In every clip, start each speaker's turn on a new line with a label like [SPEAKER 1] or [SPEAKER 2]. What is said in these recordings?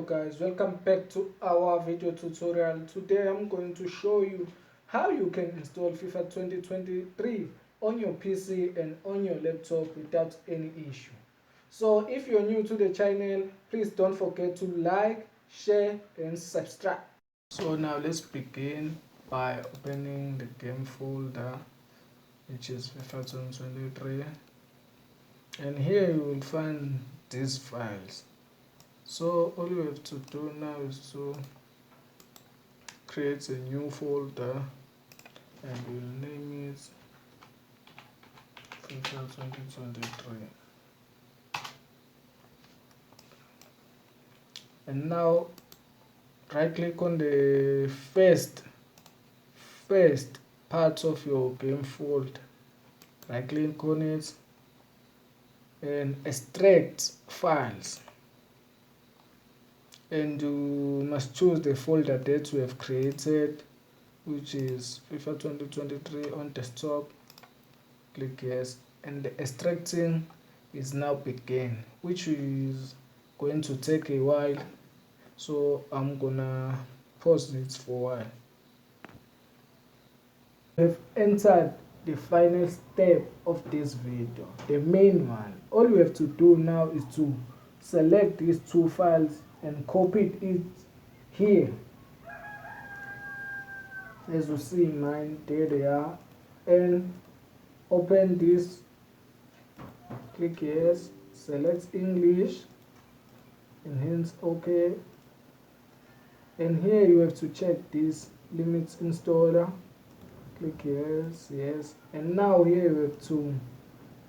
[SPEAKER 1] guys, welcome back to our video tutorial. Today I'm going to show you how you can install FIFA 2023 on your PC and on your laptop without any issue. So if you're new to the channel, please don't forget to like, share and subscribe. So now let's begin by opening the game folder, which is FIFA 2023, and here you will find these files. So all you have to do now is to create a new folder and we'll name it FIFA 2023. And now right click on the first part of your game folder. Right click on it and extract files. And you must choose the folder that you have created, which is FIFA 2023 on desktop. Click yes, and the extracting is now begin, which is going to take a while, so I'm gonna pause it for a while. We have entered the final step of this video, the main one. All you have to do now is to select these two files and copy it here. As you see in mine, there they are, and open this, click yes, select English, enhance OK, and here you have to check this limits installer, click yes, and now here you have to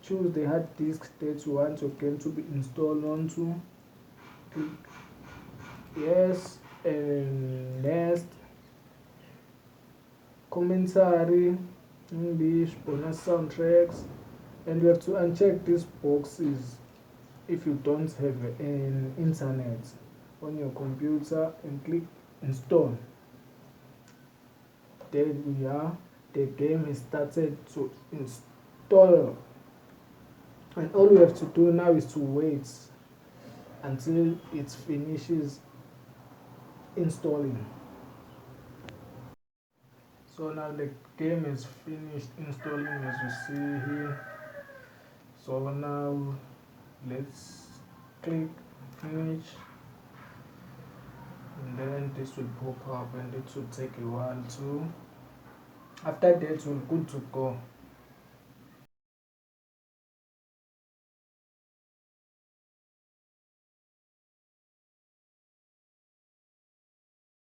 [SPEAKER 1] choose the hard disk that you want your game to be installed onto, click yes, and next, commentary, English, bonus soundtracks, and you have to uncheck these boxes if you don't have an internet on your computer and click install. There we are, the game is started to install, and all you have to do now is to wait until it finishes installing. So now the game is finished installing, as you see here. So now let's click finish, and then this will pop up and it will take a while too. After that we're good to go.